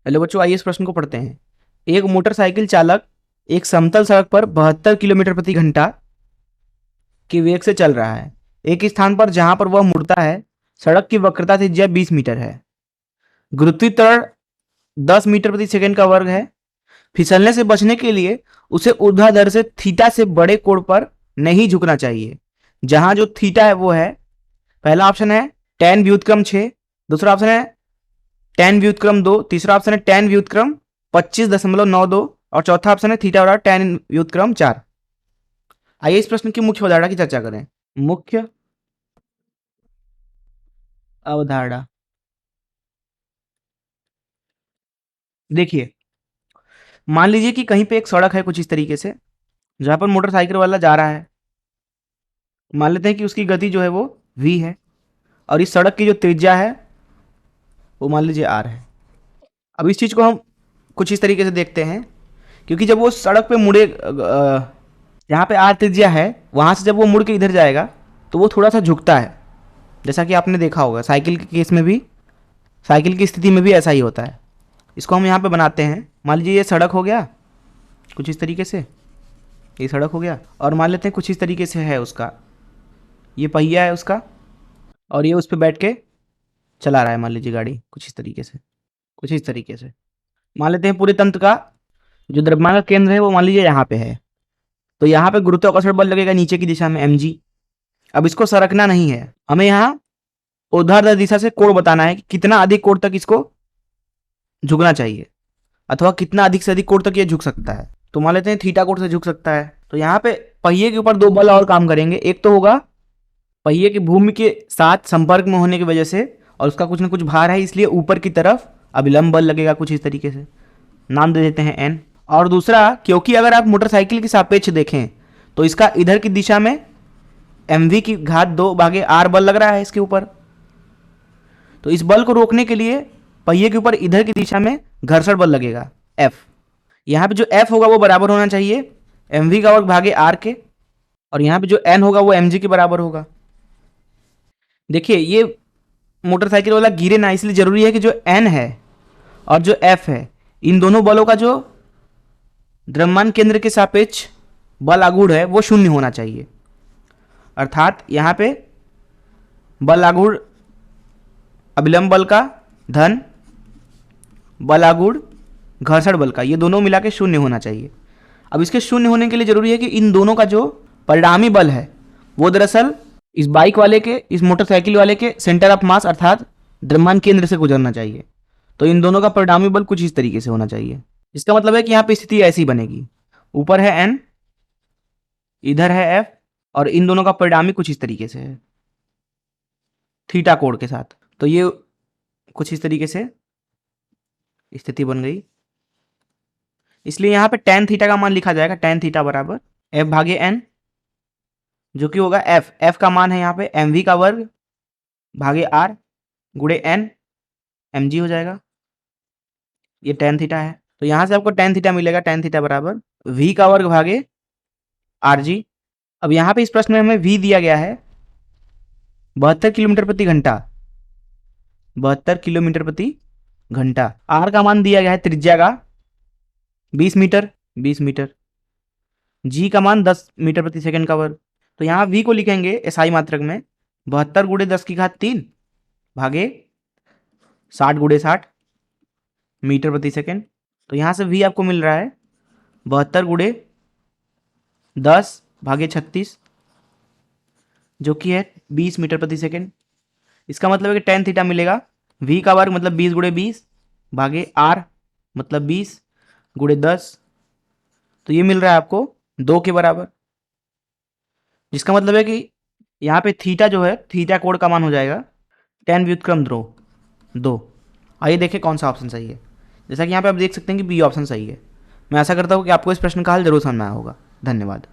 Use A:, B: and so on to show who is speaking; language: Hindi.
A: हेलो बच्चों, आइए इस प्रश्न को पढ़ते हैं। एक मोटरसाइकिल चालक एक समतल सड़क पर 72 किलोमीटर प्रति घंटा के वेग से चल रहा है। एक स्थान पर जहां पर वह मुड़ता है, सड़क की वक्रता त्रिज्या 20 मीटर है। गुरुत्वीय त्वरण 10 मीटर प्रति सेकंड का वर्ग है। फिसलने से बचने के लिए उसे ऊर्ध्वाधर से थीटा से बड़े कोण पर नहीं झुकना चाहिए। जहां जो थीटा है वो है, पहला ऑप्शन है tan व्युत्क्रम 6, दूसरा ऑप्शन है tan व्युत्क्रम 2, तीसरा ऑप्शन है tan व्युत्क्रम 25.92 और चौथा ऑप्शन है थीटा बराबर tan व्युत्क्रम 4। आइए इस प्रश्न की मुख्य अवधारणा की चर्चा करें। मुख्य अवधारणा, देखिए, मान लीजिए कि कहीं पे एक सड़क है कुछ इस तरीके से, जहां पर मोटरसाइकिल वाला जा रहा है। मान लेते हैं कि उसकी गति जो है वो v है और इस सड़क की जो त्रिज्या है वो मान लीजिए r है। अब इस चीज को हम कुछ इस तरीके से देखते हैं, क्योंकि जब वो सड़क पे मुड़े, जहाँ पे r त्रिज्या है वहां से जब वो मुड़ के इधर जाएगा तो वो थोड़ा सा झुकता है, जैसा कि आपने देखा होगा साइकिल के केस में भी, साइकिल की स्थिति में भी ऐसा ही होता है। इसको हम यहाँ पे बनाते हैं। मान लीजिए ये सड़क हो गया कुछ इस तरीके से, ये सड़क हो गया, और मान लेते हैं कुछ इस तरीके से है उसका, ये पहिया है उसका, और ये उस पर बैठ के चला रहा है मान लीजिए गाड़ी कुछ इस तरीके से, कुछ इस तरीके से। मान लेते हैं पूरे तंत्र का जो द्रव्यमान का केंद्र है वो मान लीजिए यहाँ पे है, तो यहाँ पे गुरुत्वाकर्षण बल लगेगा नीचे की दिशा में mg। अब इसको सरकना नहीं है, हमें यहाँ ऊर्ध्वाधर दिशा से कोण बताना है कि कितना अधिक कोण तक इसको झुकना चाहिए, अथवा कितना अधिक से अधिक कोण तक ये झुक सकता है। तो मान लेते हैं थीटा कोण से झुक सकता है। तो यहाँ पे पहिए के ऊपर दो बल और काम करेंगे। एक तो होगा पहिए की भूमि के साथ संपर्क में होने की वजह से, और उसका कुछ ना कुछ भार है, इसलिए ऊपर की तरफ अभिलंब बल लगेगा कुछ इस तरीके से, नाम दे देते हैं n। और दूसरा, क्योंकि अगर आप मोटरसाइकिल के सापेक्ष देखें तो इसका इधर की दिशा में mv की घात 2 भागे r बल लग रहा है इसके ऊपर। तो इस बल को रोकने के लिए पहिए के ऊपर इधर की दिशा में घर्षण बल लगेगा F। यहाँ पे जो F होगा वो बराबर होना चाहिए mv का वर्ग भागे r के, और यहाँ पे जो n होगा वो mg के बराबर होगा। देखिए, ये मोटरसाइकिल वाला गिरे ना, इसलिए जरूरी है कि जो n है और जो F है, इन दोनों बलों का जो द्रव्यमान केंद्र के सापेक्ष बल आघूर्ण है वो शून्य होना चाहिए। अर्थात यहाँ पे बल आघूर्ण अभिलंब बल का धन बल आघूर्ण घर्षण बल का, ये दोनों मिला के शून्य होना चाहिए। अब इसके शून्य होने के लिए जरूरी है कि इन दोनों का जो परिणामी बल है वो दरअसल इस बाइक वाले के, इस मोटरसाइकिल वाले के सेंटर ऑफ मास अर्थात द्रव्यमान केंद्र से गुजरना चाहिए। तो इन दोनों का परिणामी बल कुछ इस तरीके से होना चाहिए। इसका मतलब है कि यहाँ पे स्थिति ऐसी बनेगी, ऊपर है n, इधर है F, और इन दोनों का परिणामी कुछ इस तरीके से है थीटा कोण के साथ। तो ये कुछ इस तरीके से स्थिति बन गई। इसलिए यहाँ पे tan थीटा का मान लिखा जाएगा, tan थीटा बराबर F भागे n, जो कि होगा F का मान है यहाँ पे mv का वर्ग भागे r गुणे n, mg हो जाएगा। ये tan थीटा है, तो यहाँ से आपको tan थीटा मिलेगा, tan थीटा बराबर v का वर्ग भागे rg। अब यहाँ पे इस प्रश्न में हमें v दिया गया है 72 किलोमीटर प्रति घंटा, 72 किलोमीटर प्रति घंटा। r का मान दिया गया है त्रिज्या का 20 मीटर, 20 मीटर। g का मान 10 मीटर प्रति सेकंड का वर्ग। तो यहाँ v को लिखेंगे SI मात्रक में 72 गुणे 10 की घात 3 भागे 60 गुणे 60 मीटर प्रति सेकंड। तो यहाँ से v आपको मिल रहा है 72 गुणे 10 भागे 36, जो कि है 20 मीटर प्रति सेकंड। इसका मतलब है कि tan थीटा मिलेगा v का वर्ग मतलब 20 गुणे 20 भागे r मतलब 20 गुणे 10, तो ये मिल रहा है आपको 2 के बराबर। जिसका मतलब है कि यहाँ पे थीटा जो है, थीटा कोण का मान हो जाएगा tan व्युत्क्रम 2। आइए देखें कौन सा ऑप्शन सही है। जैसा कि यहाँ पे आप देख सकते हैं कि बी ऑप्शन सही है। मैं आशा करता हूँ कि आपको इस प्रश्न का हल जरूर समझ में आया होगा। धन्यवाद।